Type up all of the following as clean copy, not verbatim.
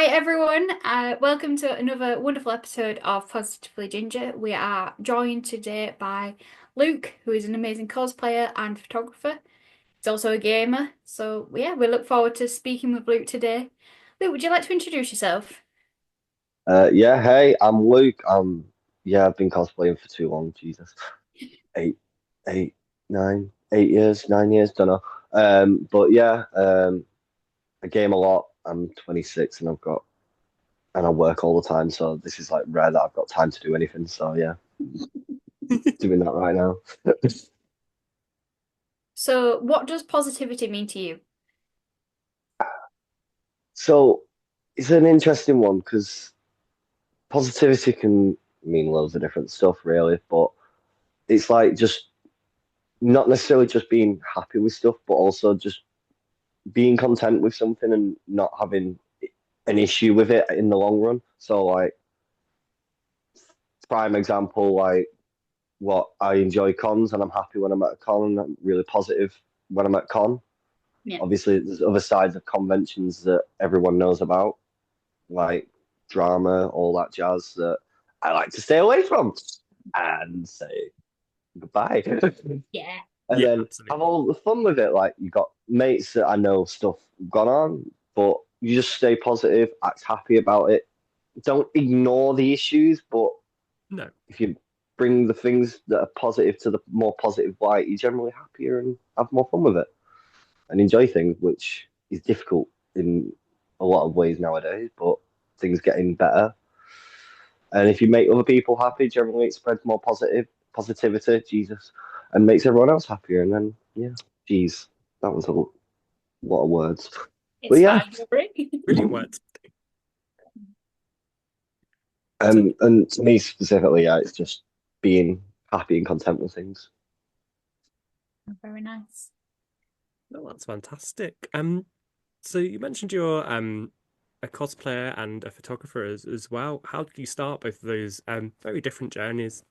Hi everyone, welcome to another wonderful episode of Positively Ginger. We are joined today by Luke, who is an amazing cosplayer and photographer. He's also a gamer, so yeah, we look forward to speaking with Luke today. Luke, would you like to introduce yourself? Yeah, hey, I'm Luke. Yeah, I've been cosplaying for too long. Jesus, eight, eight, 8 years, 9 years, don't know. But yeah, I game a lot. I'm 26 and I work all the time. So this is like rare that I've got time to do anything. So yeah, doing that right now. So, what does positivity mean to you? So it's an interesting one because positivity can mean loads of different stuff, really. But it's like just not necessarily just being happy with stuff, but also just being content with something and not having an issue with it in the long run. So like prime example, like what I enjoy cons and I'm happy when I'm at a con and I'm really positive when I'm at con. Yeah. Obviously there's other sides of conventions that everyone knows about, like drama, all that jazz that I like to stay away from and say goodbye. Yeah. And Yeah, then have absolutely. all the fun with it. Like you got mates that I know stuff gone on, but you just stay positive, act happy about it. Don't ignore the issues, but No, if you bring the things that are positive to the more positive light, you're generally happier and have more fun with it and enjoy things, which is difficult in a lot of ways nowadays, but things getting better. And if you make other people happy, generally it spreads more positivity, Jesus, and makes everyone else happier. And then, yeah, geez, that was a lot of words. But It's yeah, fine, don't worry. brilliant words. So, and to me specifically, yeah, it's just being happy and content with things. Very nice. no, that's fantastic. So you mentioned you're a cosplayer and a photographer as well. How did you start both of those very different journeys?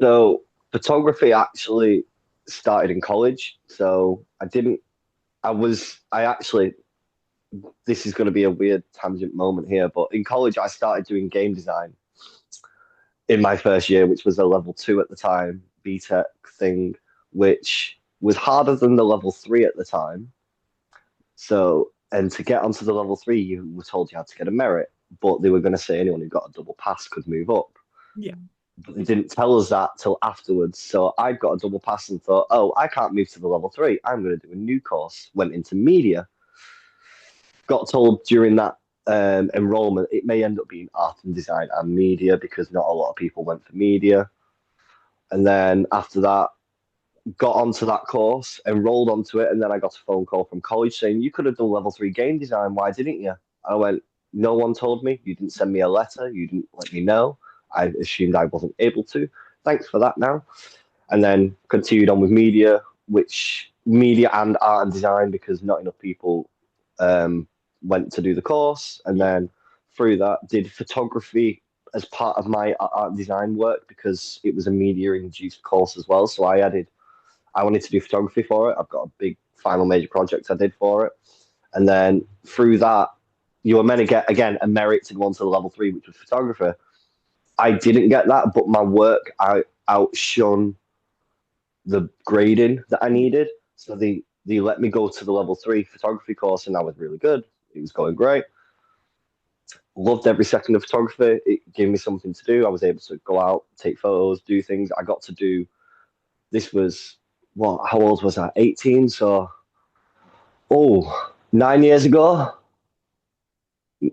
So photography actually started in college. So I actually, this is going to be a weird tangent moment here, but in college, I started doing game design in my first year, which was a level two at the time, BTEC thing, which was harder than the level three at the time. So, and to get onto the level three, you were told you had to get a merit, but they were going to say anyone who got a double pass could move up. Yeah. But they didn't tell us that till afterwards. So I got a double pass and thought, oh, I can't move to the level three. I'm going to do a new course. Went into media. Got told during that enrollment it may end up being art and design and media because not a lot of people went for media. And then after that, got onto that course, enrolled onto it, and then I got a phone call from college saying, you could have done level three game design. Why didn't you? I went, no one told me. You didn't send me a letter. You didn't let me know. I assumed I wasn't able to. Thanks for that now. And then continued on with media, which media and art and design, because not enough people um, went to do the course. And Yeah. then through that, did photography as part of my art and design work because it was a media induced course as well. So I wanted to do photography for it. I've got a big final major project I did for it. And then through that, you were meant to get, again, a merit to go on to the level three, which was photographer. I didn't get that, but my work outshone the grading that I Yeah. needed. So they let me go to the level three photography course, and that was really good. It was going great. Loved every second of photography. It gave me something to do. I was able to go out, take photos, do things. I got to do this was what? How old was I? 18. So 9 years ago.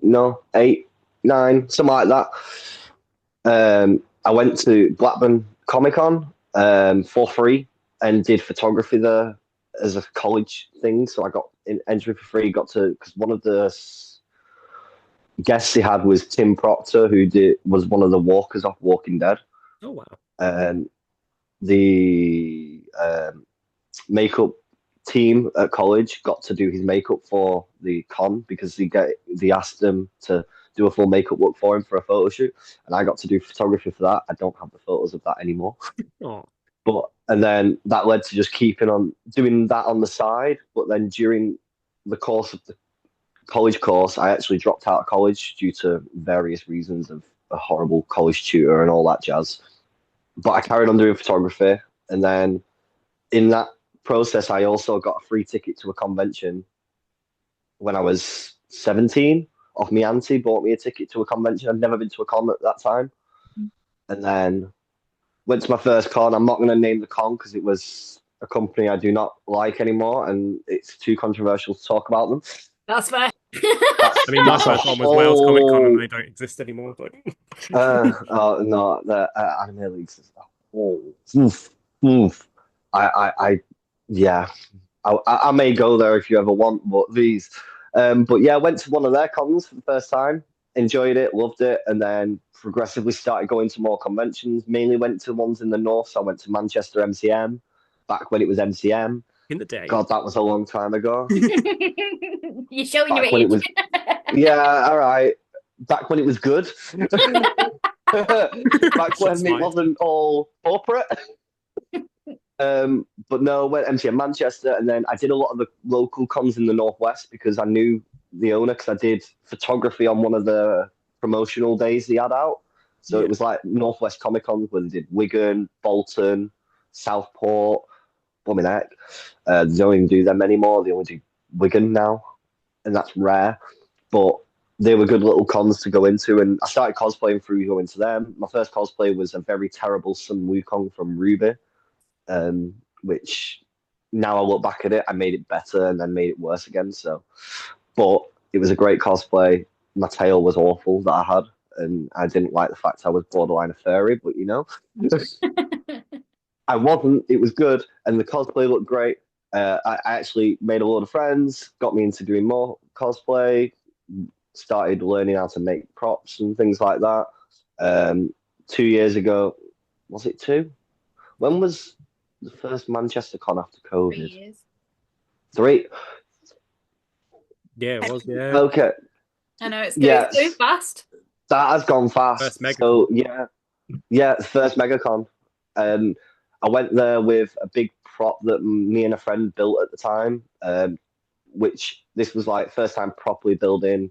No, eight, nine, something like that. I went to Blackburn Comic Con for free and did photography there as a college thing. So I got in entry for free. Got to because one of the guests he had was Tim Proctor, who was one of the walkers off Walking Dead. Oh wow. Um, the makeup team at college got to do his makeup for the con because they asked him to do a full makeup look for him for a photo shoot, and I got to do photography for that. I don't have the photos of that anymore, Oh, but and then that led to just keeping on doing that on the side. But then during the course of the college course. I actually dropped out of college due to various reasons of a horrible college tutor and all that jazz. But I carried on doing photography, and then in that process, I also got a free ticket to a convention when I was 17. Off my auntie bought me a ticket to a convention. I'd never been to a con at that time, and then went to my first con. I'm not going to name the con because it was a company I do not like anymore, and it's too controversial to talk about them. That's fair. That's I mean, my that's a first one was Wales Comic Con, and whole. they don't exist anymore. But Oh no, the anime leagues. Oh, oof, oof. I, yeah. I may go there if you ever want, but these. But yeah, I went to one of their cons for the first time, enjoyed it, loved it, and then progressively started going to more conventions. Mainly went to ones in the north, so I went to Manchester MCM back when it was MCM. in the day, God, that was a long time ago. You're showing your Back when it age. was, yeah, all right. Back when it was good. Back shots when it fired. wasn't all corporate. But no, went MCM Manchester, and then I did a lot of the local cons in the northwest because I knew the owner because I did photography on one of the promotional days he had out. So Yeah, it was like Northwest Comic Cons where they did Wigan, Bolton, Southport, Bumming Heck. They don't even do them anymore. They only do Wigan now, and that's rare. But they were good little cons to go into, and I started cosplaying through going to them. My first cosplay was a very terrible Sun Wukong from Ruby, which now I look back at it, I made it better and then made it worse again. So, but it was a great cosplay. My tail was awful that I had, and I didn't like the fact I was borderline a furry. But I wasn't. It was good, and the cosplay looked great. I actually made a lot of friends, got me into doing more cosplay, started learning how to make props and things like that. 2 years ago, was it two? When was the first Manchester Con after 3 COVID? years. Three. yeah, it was. Yeah, Okay. I know it's going so Yes, fast. that has gone first fast. MegaCon. So yeah, the first MegaCon. Um, I went there with a big prop that me and a friend built at the time. Which this was like first time properly building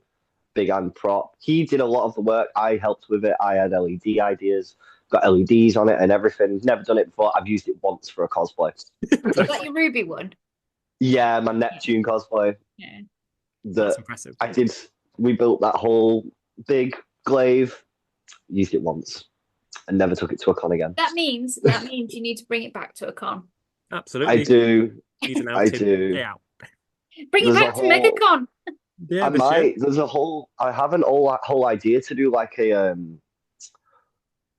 big hand prop. He did a lot of the work. I helped with it. I had LED ideas, got LEDs on it and everything. Never done it before. I've used it once for a cosplay. Is that your Ruby one? Yeah, my Neptune cosplay. Yeah. That's That impressive. I did. We built that whole big glaive. Used it once and never took it to a con again. That means you need to bring it back to a con. Absolutely. I do. He's an I outed do. day out. Bring it There's a back to whole. MegaCon. Yeah, I this year. might. There's a whole. I have an whole idea to do like a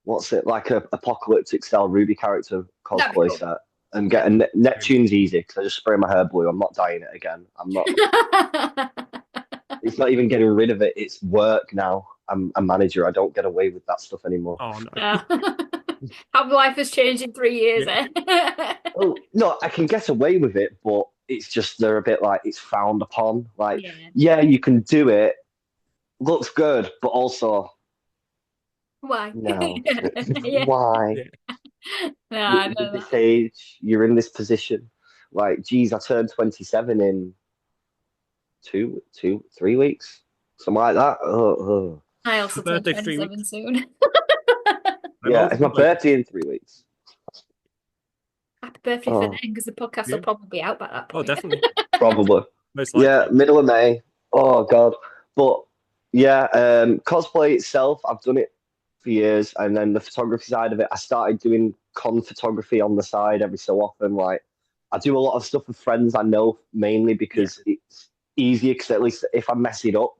what's it like a apocalyptic style Ruby character That'd be cosplay cool. set and get a Neptune's easy because I just spray my hair blue. I'm not dyeing it again. I'm not. It's not even getting rid of it. It's work now. I'm a manager. I don't get away with that stuff anymore. Oh no. Yeah. How life has changed in 3 years, Yeah. eh? Oh no, I can get away with it, but it's just they're a bit like it's frowned upon. Like, Yeah. yeah, you can do it. Looks good, but also Why? no. Yeah. Why? Yeah. No, I You're know this that. age, you're in this position. Like, geez, I turned 27 in 3 weeks, something like that. Oh. I also turn Birthday 3 27 weeks. soon. I'm Yeah, older it's my than both. birthday in 3 weeks. Happy birthday for then, Oh, because the podcast will Yeah. probably be out by that Oh, point. definitely. probably. Most Yeah, likely. middle of May. Oh God. But yeah, cosplay itself, I've done it for years, and then the photography side of it, I started doing con photography on the side every so often. Like, I do a lot of stuff with friends I know mainly Yeah. because it's easier. Because at least if I mess it up,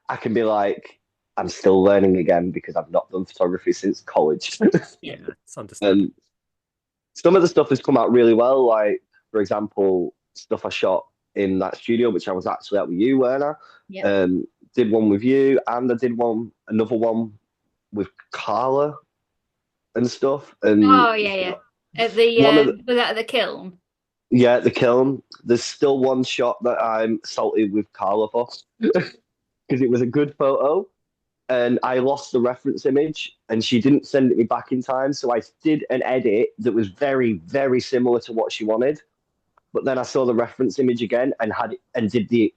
I can be like, I'm still learning again because I've not done photography since college. Yeah. It's understandable. And some of the stuff has come out really well. Like, for example, stuff I shot in that studio, which I was actually at with you, Werner. Yeah. Did one with you, and I did another one with Carla and stuff. And Oh yeah, yeah. At the one of was that at the kiln? yeah, the kiln. There's still one shot that I'm salty with Carla for because it was a good photo, and I lost the reference image, and she didn't send it me back in time. So I did an edit that was very, very similar to what she wanted, But then I saw the reference image again and I did the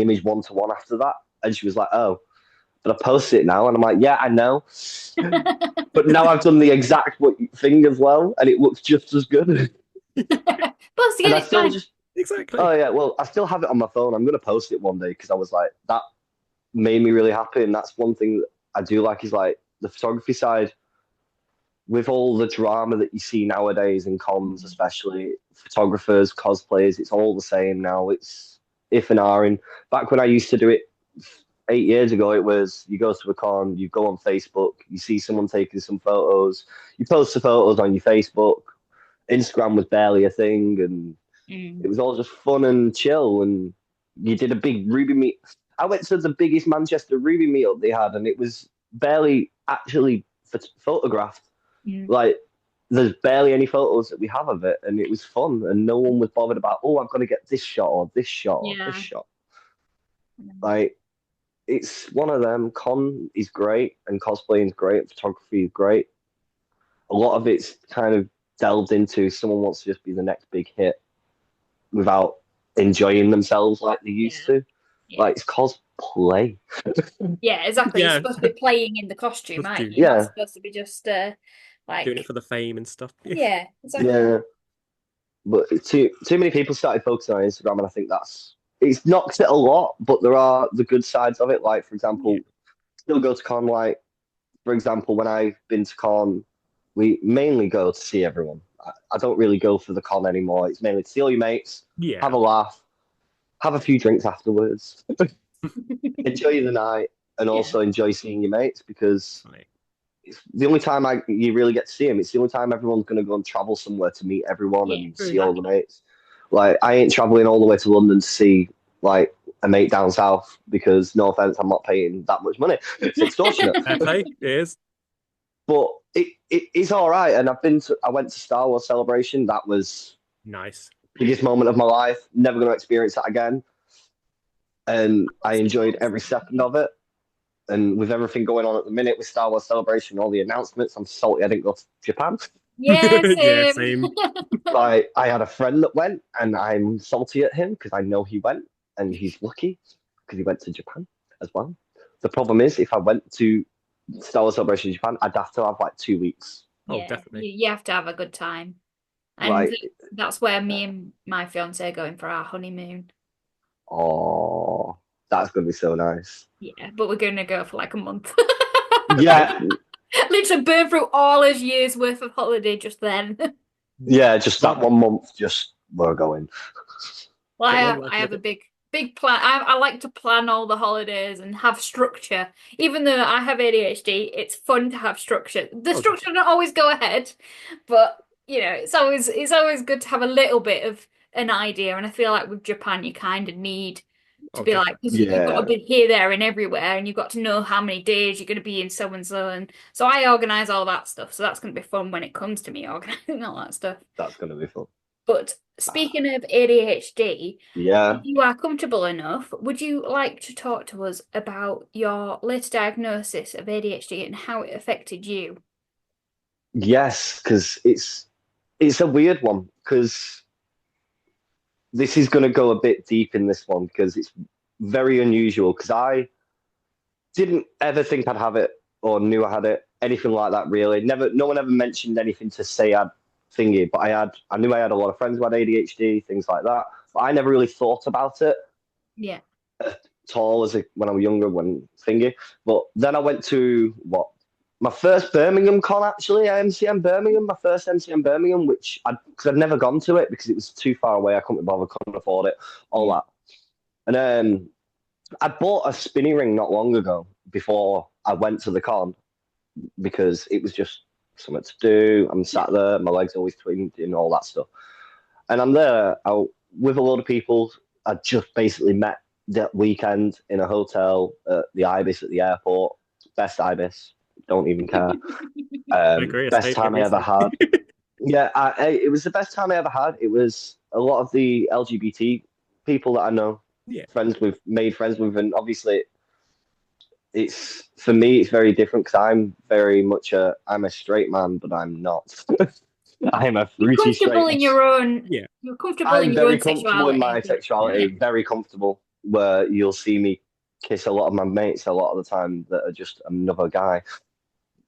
image 1-to-1 after that, and she was like, "Oh, but I post it now," and I'm like, "Yeah, I know, but now I've done the exact thing as well, and it looks just as good." Post And again, I it's still fine. just, Exactly. oh yeah, well, I still have it on my phone. I'm gonna post it one day because I was like, that made me really happy, and that's one thing that I do like is like the photography side with all the drama that you see nowadays in cons, especially photographers, cosplayers, it's all the same now. It's if and are. And back when I used to do it 8 years ago, it was you go to a con, you go on Facebook, you see someone taking some photos, you post the photos on your Facebook. Instagram was barely a thing, and it Mm. was all just fun and chill. And you did a big Ruby meet. I went to the biggest Manchester Ruby meetup they had, and it was barely actually photographed. Mm. Like, there's barely any photos that we have of it, and it was fun, and no one was bothered about, oh, I'm going to get this shot or this shot or this Yeah. shot. Mm. Like, it's one of them. Con is great, and cosplaying is great, photography is great. A lot of it's kind of delved into someone wants to just be the next big hit without enjoying themselves like they used Yeah. to. Yeah. Like, it's cosplay. Yeah, exactly. You're Yeah. supposed to be playing in the costume, aren't you? Costume. You're not Yeah, supposed to be just Doing it like for the fame and stuff. Yeah. yeah, exactly. yeah. But too many people started focusing on Instagram, and I think it's knocked it a lot. But there are the good sides of it. Like, for Yeah. example, still go to con. Like, for example, when I've been to con, we mainly go to see everyone. I don't really go for the con anymore. It's mainly to see all your mates, have Yeah. a laugh, have a few drinks afterwards, enjoy the night, and Yeah. also enjoy seeing your mates because Funny. it's the only time you really get to see them. It's the only time everyone's going to go and travel somewhere to meet everyone Yeah, and see all the exactly. mates. Like, I ain't traveling all the way to London to see like a mate down south because, no offense, I'm not paying that much money. It's extortionate. Fair play. It is. But it's all right. And I went to Star Wars Celebration. That was Nice. the biggest moment of my life. Never going to experience that again. And I enjoyed every second of it. And with everything going on at the minute with Star Wars Celebration, all the announcements, I'm salty I didn't go to Japan. Yeah, Yeah, same. same. Like, I had a friend that went, and I'm salty at him because I know he went, and he's lucky because he went to Japan as well. The problem is, if I went to Star Wars Celebration in Japan, I'd have to have like 2 weeks. Oh, Yeah, definitely. you have to have a good time. And Like, that's where me and my fiance are going for our honeymoon. oh, that's gonna be so nice. Yeah, but we're going to go for like a month. Okay. Yeah, Literally burn through all his year's worth of holiday just then. yeah, just that Smart. 1 month, just we're going. Well, Get one I life have a living. big plan. I like to plan all the holidays and have structure. Even though I have ADHD, it's fun to have structure. The Oh, structure definitely. don't always go ahead, but it's always good to have a little bit of an idea. And I feel like with Japan, you kind of need to Oh, be like, definitely. because you've got to Yeah, be here, there, and everywhere, and you've got to know how many days you're going to be in so and so. And so I organize all that stuff. So that's going to be fun when it comes to me organizing all that stuff. that's gonna be fun. But speaking of ADHD, if Yeah, you are comfortable enough, would you like to talk to us about your latest diagnosis of ADHD and how it affected you? yes, because it's a weird one because this is gonna go a bit deep in this one because it's very unusual because I didn't ever think I'd have it or knew I had it, anything like that really. Never, no one ever mentioned anything to say I'd thingy, but I knew I had a lot of friends who had ADHD, things like that. But I never really thought about it Yeah. at all when I was younger, when thingy. But then I went to my first Birmingham con actually, MCM Birmingham, my first MCM Birmingham, because I'd never gone to it because it was too far away. I couldn't be bothered, couldn't afford it, all Mm. that. And I bought a spinny ring not long ago before I went to the con because it was just something to do. I'm sat there, my legs always twinged and all that stuff. And I'm there out with a load of people I just basically met that weekend in a hotel at the Ibis at the airport. Best Ibis, don't even care. I agree. I Best stayed here time I ever recently. had. Yeah, it was the best time I ever had. It was a lot of the LGBT people that I know, Yeah. made friends with, and obviously it's for me it's very different because I'm very much I'm a straight man, but I'm not. I am a You're fruity comfortable straight. in your own. Yeah. You're comfortable in I'm your very own comfortable in sexuality, I my think. sexuality, very comfortable, where you'll see me kiss a lot of my mates a lot of the time that are just another guy.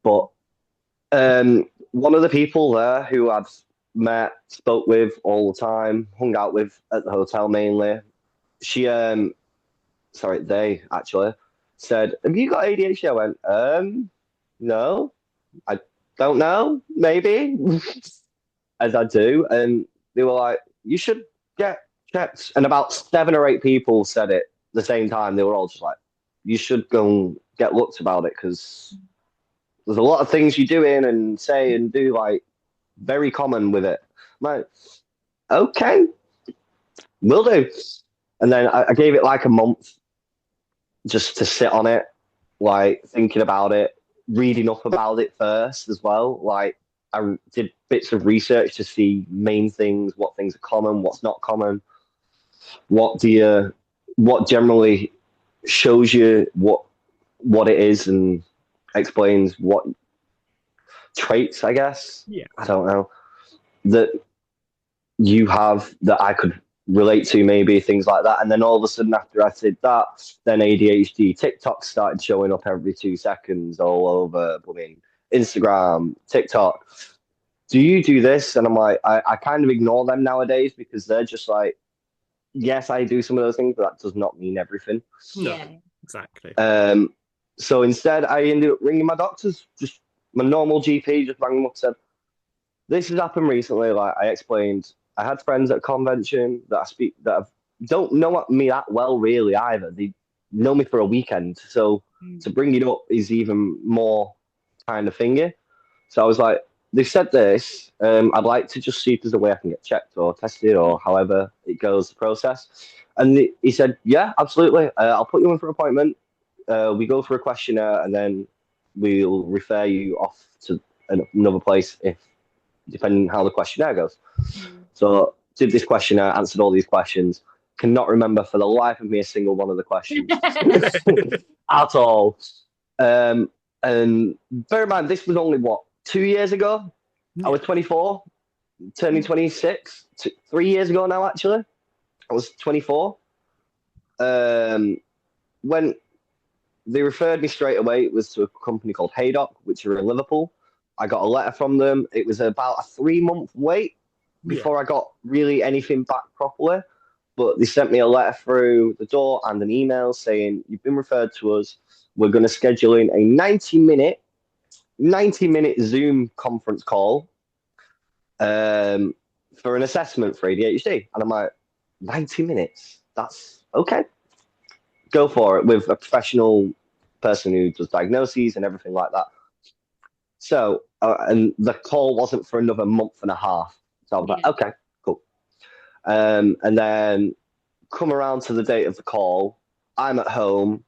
But one of the people there who I'd met, spoke with all the time, hung out with at the hotel mainly, she, sorry, they actually said, "Have you got ADHD?" I went, no, I don't know, maybe, as I do. And they were like, "You should get checked." And about 7 or 8 people said it the same time. They were all just like, "You should go and get looked about it because there's a lot of things you do in and say and do like very common with it." I'm like, okay, will do. And then I gave it like a month just to sit on it, like thinking about it, reading up about it first as well. Like I did bits of research to see main things, what things are common, what's not common, what generally shows you what it is and explains what traits, I guess. Yeah. I don't know, that you have that I could relate to, maybe things like that. And then all of a sudden, after I did that, then ADHD TikTok started showing up every 2 seconds all over. I mean, Instagram, TikTok. Do you do this? And I'm like, I kind of ignore them nowadays because they're just like, yes, I do some of those things, but that does not mean everything. No, Yeah. exactly. So instead, I ended up ringing my doctors, just my normal GP, just rang them up, said, "This has happened recently." Like I explained, I had friends at a convention that I speak that don't know me that well really either. They know me for a weekend, so to bring it up is even more kind of thingy. So I was like, "They said this. I'd like to just see if there's a way I can get checked or tested or however it goes the process." And he said, "Yeah, absolutely. I'll put you in for an appointment. We go through a questionnaire and then we'll refer you off to another place if depending on how the questionnaire goes." So did this questionnaire, answered all these questions. Cannot remember for the life of me a single one of the questions at all. And bear in mind, this was only what 2 years ago. I was 24, turning 26. 3 years ago now, actually. I was 24. When they referred me straight away, it was to a company called Haydock, which are in Liverpool. I got a letter from them. It was about a 3 month wait before I got really anything back properly. But they sent me a letter through the door and an email saying, "You've been referred to us. We're going to schedule in a 90-minute Zoom conference call for an assessment for ADHD." And I'm like, 90 minutes? That's okay. Go for it with a professional person who does diagnoses and everything like that. So, and the call wasn't for another month and a half. So I was like, okay, cool. And then come around to the date of the call. I'm at home,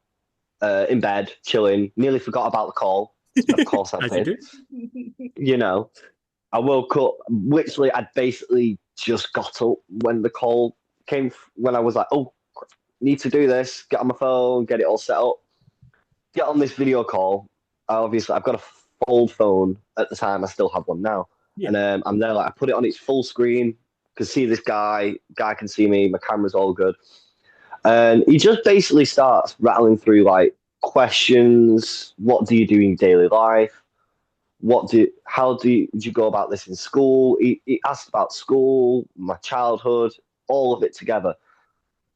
in bed, chilling, nearly forgot about the call. Of course I did. You know, I woke up, literally, I'd basically just got up when the call came, when I was like, oh, need to do this, get on my phone, get it all set up, get on this video call. Obviously, I've got a old phone at the time. I still have one now. And I'm there, like, I put it on its full screen, can see this guy can see me, my camera's all good. And he just basically starts rattling through like questions. What do you do in daily life? How do you go about this in school? He asked about school, my childhood, all of it together.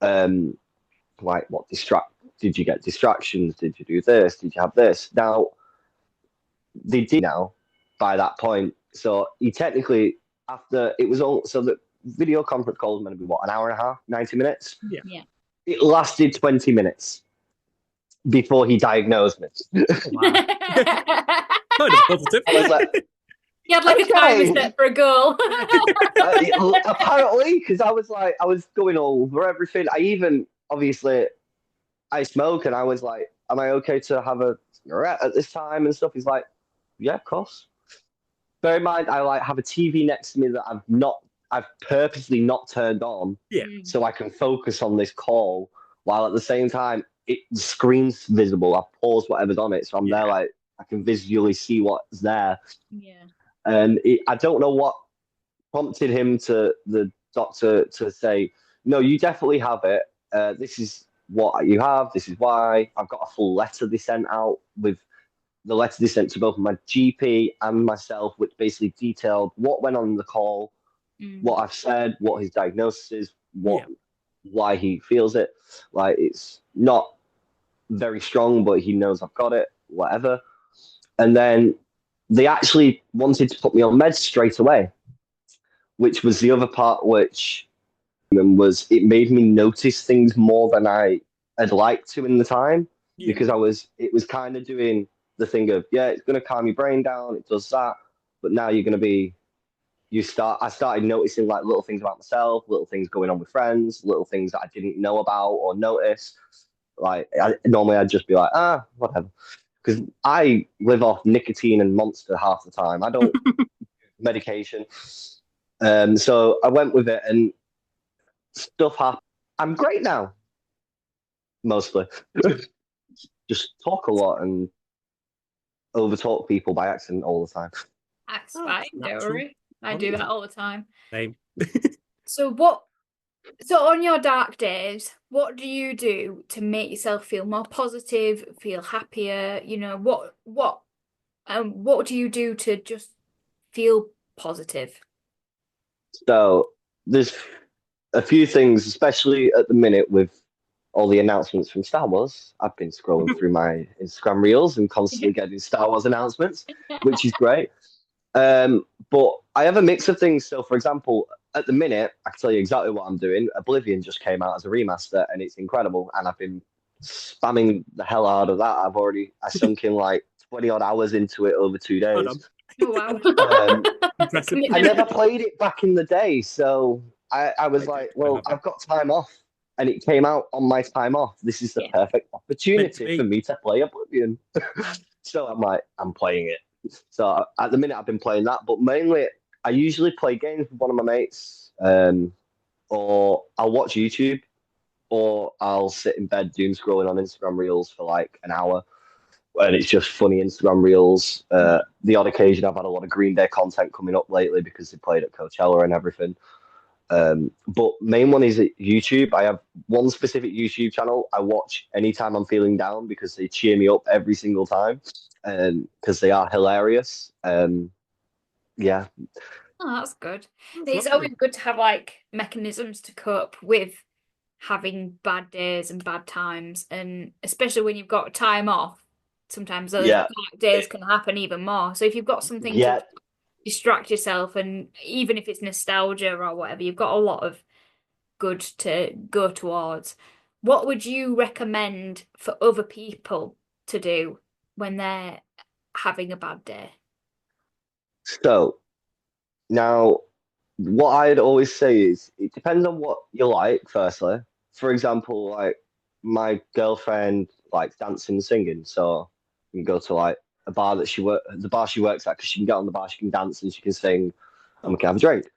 Like did you get distractions? Did you do this? Did you have this? Now they did now by that point. So he technically after it was all so the video conference call was meant to be what, an hour and a half, 90 minutes? Yeah. It lasted 20 minutes before he diagnosed me. Wow. Kind of positive. I was like, You had like a timer set for a goal. apparently, because I was going over everything. I even, obviously, I smoke and I was like, am I okay to have a cigarette at this time and stuff? He's like, yeah, of course. Bear in mind, I like have a TV next to me that I've purposely not turned on, so I can focus on this call while at the same time the screen's visible. I pause whatever's on it, so I'm there like I can visually see what's there. Yeah. And I don't know what prompted him to the doctor to say, "No, you definitely have it. This is what you have. This is why." I've got a full letter they sent out with the letter they sent to both my GP and myself, which basically detailed what went on in the call, Mm. what I've said, what his diagnosis is, Yeah. why he feels it. Like it's not very strong, but he knows I've got it, whatever. And then they actually wanted to put me on meds straight away, which was the other part which was it made me notice things more than I had liked to in the time Yeah. because it was kind of doing the thing of yeah, it's gonna calm your brain down, it does that, but now you're gonna be I started noticing like little things about myself, little things going on with friends, little things that I didn't know about or notice. Like normally I'd just be like, whatever. Because I live off nicotine and Monster half the time. I don't medication. So I went with it and stuff happened. I'm great now, mostly. Just talk a lot and overtalk people by accident all the time. That's Oh, fine, don't natural. worry. I do that all the time. Same. So on your dark days, what do you do to make yourself feel more positive, feel happier? What do you do to just feel positive? So there's a few things, especially at the minute with all the announcements from Star Wars. I've been scrolling through my Instagram reels and constantly getting Star Wars announcements, which is great. But I have a mix of things. So, for example, at the minute, I can tell you exactly what I'm doing. Oblivion just came out as a remaster, and it's incredible. And I've been spamming the hell out of that. I sunk in like 20 odd hours into it over two Hold days. on. Oh wow. Impressive. I Commitment. never played it back in the day, so I was like, I well, have it. I've got time off, and it came out on my time off. This is the Yeah. perfect Meant to opportunity for be. me to play Oblivion. So I'm like, I'm playing it. So at the minute, I've been playing that, but mainly I usually play games with one of my mates, or I'll watch YouTube, or I'll sit in bed doom scrolling on Instagram Reels for like an hour and it's just funny Instagram reels. The odd occasion, I've had a lot of Green Day content coming up lately because they played at Coachella and everything. But main one is YouTube. I have one specific YouTube channel I watch anytime I'm feeling down because they cheer me up every single time, because they are hilarious. Yeah, Oh, that's good. That's It's lovely. always good to have like mechanisms to cope with having bad days and bad times, and especially when you've got time off, sometimes those yeah, dark days can happen even more. So if you've got something to yeah. distract yourself, and even if it's nostalgia or whatever, you've got a lot of good to go towards. What would you recommend for other people to do when they're having a bad day? So now, what I'd always say is it depends on what you like, firstly. For example, like my girlfriend likes dancing and singing, so you can go to like the bar she works at, because she can get on the bar, she can dance and she can sing, and we Oh, can have a drink.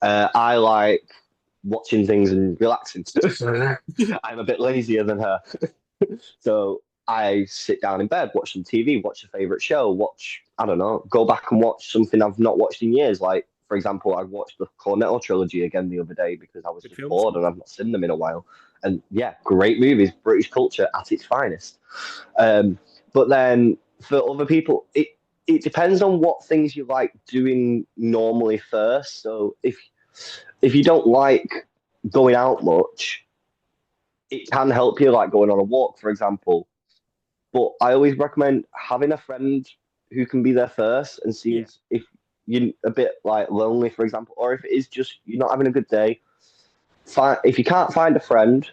I like watching things and relaxing. I'm a bit lazier than her. So I sit down in bed, watch some TV, watch a favorite show, I don't know, go back and watch something I've not watched in years. Like, for example, I watched the Cornetto trilogy again the other day because I was good just films. bored and I've not seen them in a while. And yeah, great movies, British culture at its finest. But then for other people, it depends on what things you like doing normally first. So if you don't like going out much, it can help you like going on a walk, for example. But I always recommend having a friend who can be there first and Yeah. see if you're a bit like lonely, for example, or if it is just you're not having a good day. If you can't find a friend,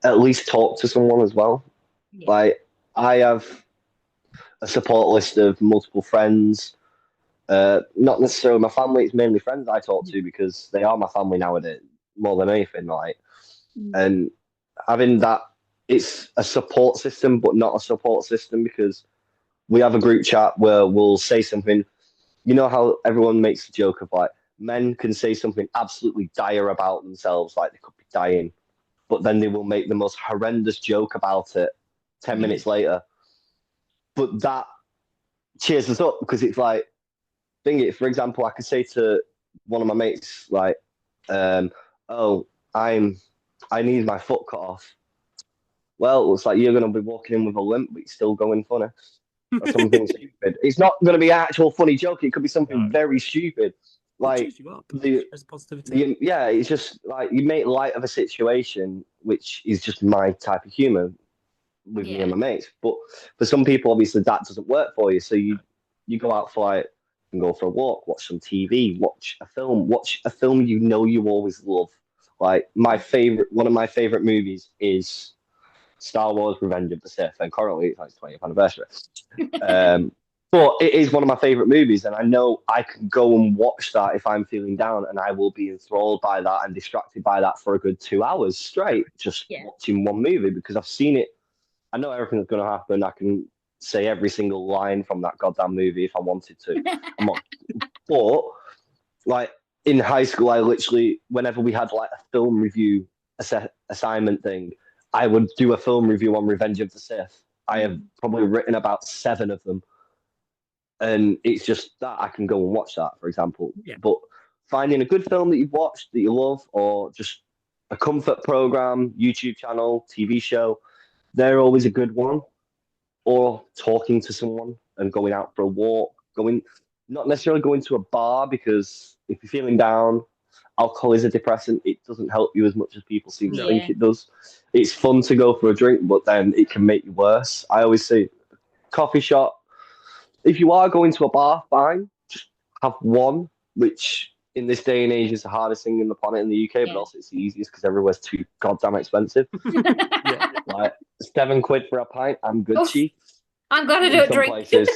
at least talk to someone as well. Yeah. Like I have a support list of multiple friends. Not necessarily my family; it's mainly friends I talk to because they are my family nowadays more than anything. Like, Mm. and having that, it's a support system, but not a support system because we have a group chat where we'll say something. You know how everyone makes a joke of like men can say something absolutely dire about themselves, like they could be dying, but then they will make the most horrendous joke about it 10 Yeah. minutes later. But that cheers us up because it's like, thing it, for example, I could say to one of my mates like, oh, I'm I need my foot cut off. Well, it's like you're going to be walking in with a limp, but you're still going funny. Or something stupid. It's not going to be an actual funny joke. It could be something No. very stupid. It Like cheers you up. the There's positivity. yeah, it's just like you make light of a situation, which is just my type of humor with me and Yeah. my mates. But for some people, obviously, that doesn't work for you. So you go out for like and go for a walk, watch some TV, watch a film you know you always love. Like one of my favorite movies is Star Wars: Revenge of the Sith, and currently it's like its 20th anniversary. Um, but it is one of my favorite movies, and I know I can go and watch that if I'm feeling down, and I will be enthralled by that and distracted by that for a good 2 hours straight, just Yeah. watching one movie because I've seen it. I know everything that's going to happen. I can say every single line from that goddamn movie if I wanted to. I'm not, but like in high school, I literally, whenever we had like a film review assignment thing, I would do a film review on Revenge of the Sith. I have probably written about 7 of them, and it's just that I can go and watch that, for example. Yeah. But finding a good film that you've watched that you love, or just a comfort program, YouTube channel, TV show, they're always a good one. Or talking to someone and going out for a walk, not necessarily going to a bar because if you're feeling down, alcohol is a depressant. It doesn't help you as much as people seem to No. think Yeah. it does. It's fun to go for a drink, but then it can make you worse. I always say coffee shop. If you are going to a bar, fine. Just have one, which in this day and age is the hardest thing in the planet in the UK, but Yeah. also it's the easiest because everywhere's too goddamn expensive. Yeah. Like £7 for a pint, I'm good, Oof. chief. I'm glad I In don't some drink. places.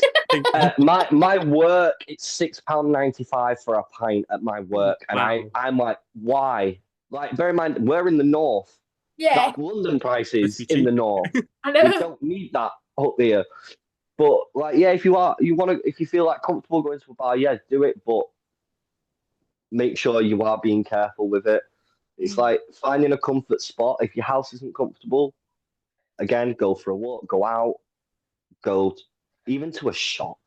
My work, it's £6.95 for a pint at my work, and Wow. I'm like, why? Like, bear in mind, we're in the north. Yeah, That's London prices Supposed to be in the cheap. north. I We know. don't need that up here. But like, yeah, if you feel like comfortable going to a bar, yeah, do it. But make sure you are being careful with it. It's like finding a comfort spot. If your house isn't comfortable, again, go for a walk, go out, go even to a shop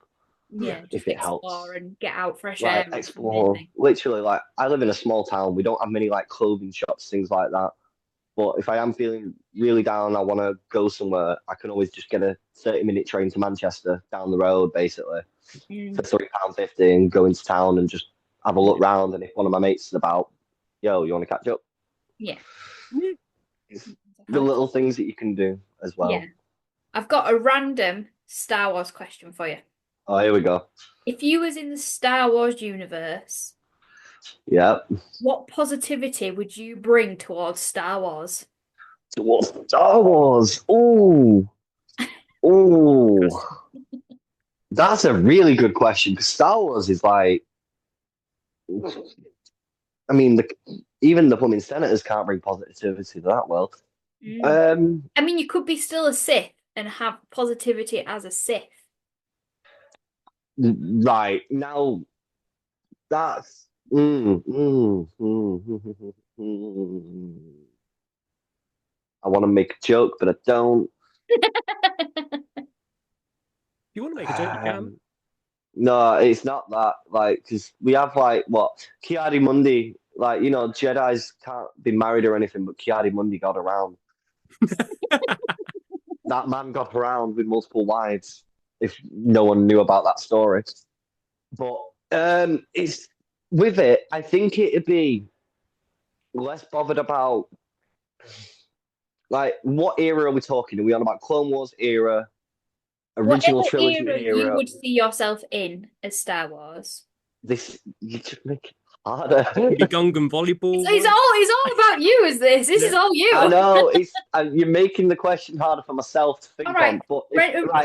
Yeah, if just it helps. explore and get out fresh Like air. explore, literally. Like I live in a small town. We don't have many like clothing shops, things like that. But if I am feeling really down, I want to go somewhere. I can always just get a 30-minute train to Manchester down the road, basically, for £3.50, and go into town and just have a look round. And if one of my mates is about, yo, you want to catch up? Yeah. It's the little things that you can do as well. Yeah. I've got a random Star Wars question for you. Oh, here we go. If you was in the Star Wars universe, Yeah. what positivity would you bring towards Star Wars? Towards Star Wars. Ooh. Ooh. That's a really good question because Star Wars is like, I mean, even the plumbing senators can't bring positivity to that world. I mean, you could be still a Sith and have positivity as a Sith. Right now, that's. I want to make a joke, but I don't. If you want to make a joke, you can. No, it's not that. Like, because we have like what Kiadi Mundi, like Jedi's can't be married or anything, but Kiadi Mundi got around. That man got around with multiple wives. If no one knew about that story, but it's with it. I think it'd be less bothered about like what era are we talking? Are we on about Clone Wars era, original Whatever trilogy era you era? would see yourself in as Star Wars. This you just make it harder. Maybe Gungan volleyball. It's all about you, is this? This is all you. I know it's you're making the question harder for myself to think All right. on. But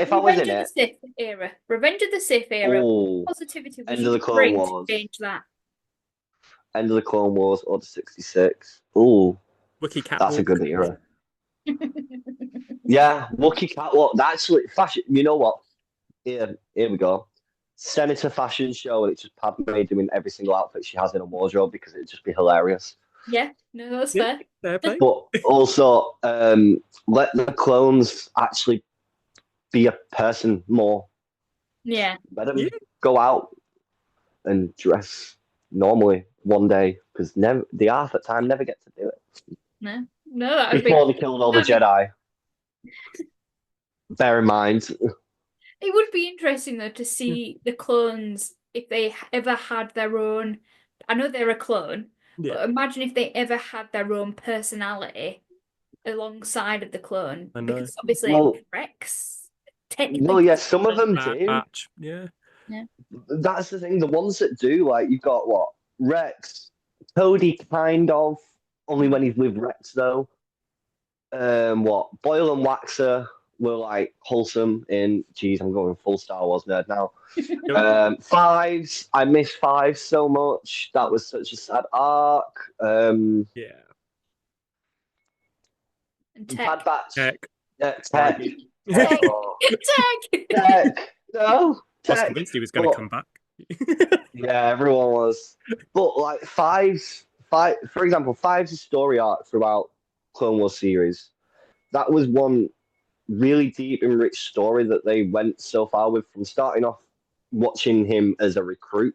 if I was Revenge in of the it, Sith era. Revenge of the Sith era. oh, Positivity would end you of the Clone bring Wars, to change that? end of the Clone Wars, Order 66. Oh, Wookiee that's a catwalk. good era. Yeah, Wookiee catwalk. Actually, fashion. You know what? Here we go. Senator fashion show, and it's just Padme doing every single outfit she has in a wardrobe because it'd just be hilarious. Yeah, no, that's Yeah, fair. fair play. But also, let the clones actually be a person more. Yeah. Let them Yeah. go out and dress normally one day because never the Arthur time never get to do it No, no, that would before they killed all the that'd be Jedi. Bear in mind, it would be interesting though to see the clones if they ever had their own. I know they're a clone, Yeah, but imagine if they ever had their own personality alongside of the clone, I know. because obviously well, Rex well, technically yeah, some of them Bad do. Batch. Yeah. yeah. That's the thing. The ones that do, like you've got what Rex, Cody, kind of only when he's with Rex though. What Boyle and Waxer were like wholesome in. Geez, I'm going full Star Wars nerd now. Fives, I miss Fives so much. That was such a sad arc. Yeah. And Bad Tech. Batch, Heck. Tech, Tech. oh, Tech. Tech, no, I was Tech. convinced he was going to But come back. yeah, everyone was. But like five, for example, Fives' story arc throughout Clone Wars series. That was one really deep and rich story that they went so far with from starting off watching him as a recruit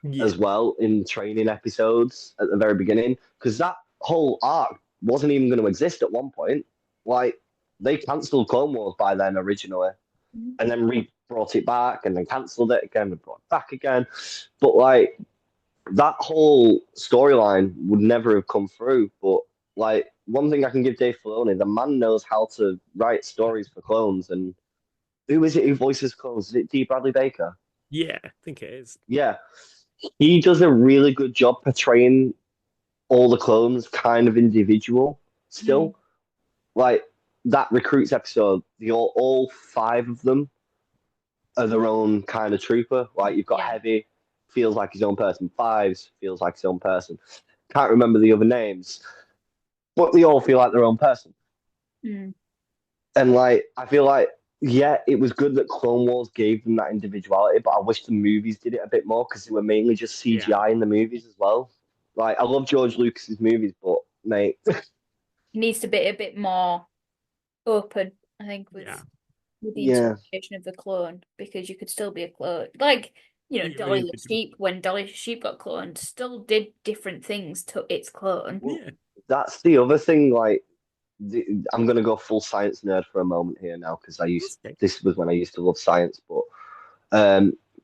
Yeah. as well in training episodes at the very beginning because that whole arc wasn't even going to exist at one point. Like they cancelled Clone Wars by then originally, and then brought it back, and then cancelled it again and brought it back again. But like that whole storyline would never have come through. But like one thing I can give Dave Filoni, the man knows how to write stories for clones. And who is it who voices clones? Is it D. Bradley Baker? Yeah, I think it is. Yeah, he does a really good job portraying all the clones kind of individual still. Like that recruits episode, all five of them are their own kind of trooper. Like you've got Yeah. Heavy, feels like his own person. Fives feels like his own person. Can't remember the other names, but they all feel like their own person. Mm. And like I feel like yeah, it was good that Clone Wars gave them that individuality, but I wish the movies did it a bit more because they were mainly just CGI in the movies as well. Like I love George Lucas's movies, but mate, Needs to be a bit more open, I think, with Yeah. with the yeah, interpretation of the clone, because you could still be a clone. Like, you know, Yeah, Dolly the sheep, when Dolly the sheep got cloned, still did different things to its clone. Yeah. that's the other thing. Like I'm gonna go full science nerd for a moment here now because Okay. this was when I used to love science, but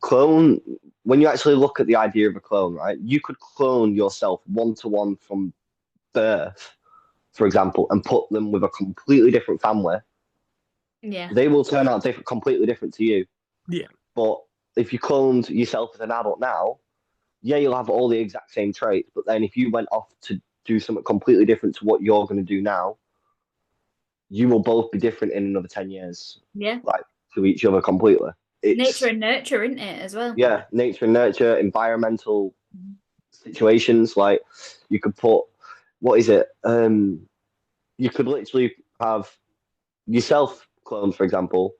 clone when you actually look at the idea of a clone, right? You could clone yourself one to one from birth, for example, and put them with a completely different family. Yeah. They will turn out completely different to you. Yeah. But if you cloned yourself as an adult now, yeah, you'll have all the exact same traits. But then if you went off to do something completely different to what you're going to do now, you will both be different in another 10 years, Yeah. like to each other completely. It's Nature and nurture, isn't it, as well? yeah, nature and nurture, environmental situations. Like you could put, what is it? You could literally have yourself cloned, for example,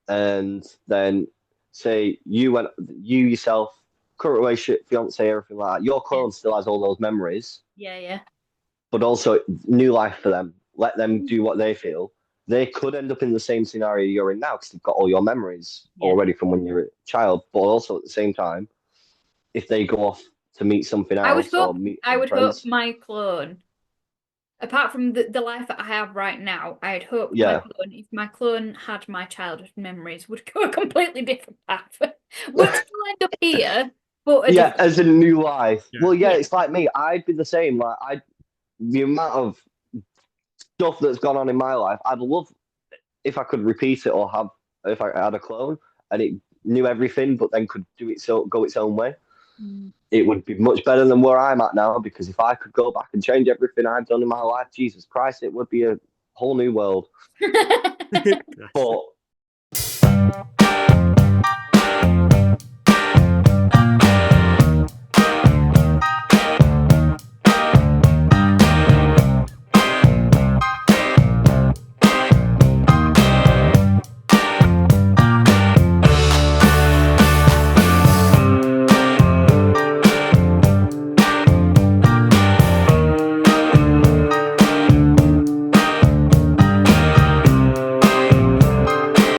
and then say you yourself, current relationship, fiance, everything like that. Your Yeah. clone still has all those memories, Yeah, yeah. but also new life for them. Let them do what they feel. They could end up in the same scenario you're in now because they've got all your memories Yeah. already from when you're a child. But also at the same time, if they go off to meet something else or meet I some would hope friends, my clone, apart from the life that I have right now, I'd hope yeah, if my clone had my childhood memories, would go a completely different path. Would still end up here, but a yeah, different. as a new life. Yeah. Well, yeah, Yeah. it's like me. I'd be the same. Like the amount of stuff that's gone on in my life, I'd love if I could repeat it or have if I had a clone and it knew everything, but then could do it so go its own way. It would be much better than where I'm at now because if I could go back and change everything I've done in my life, Jesus Christ, it would be a whole new world. But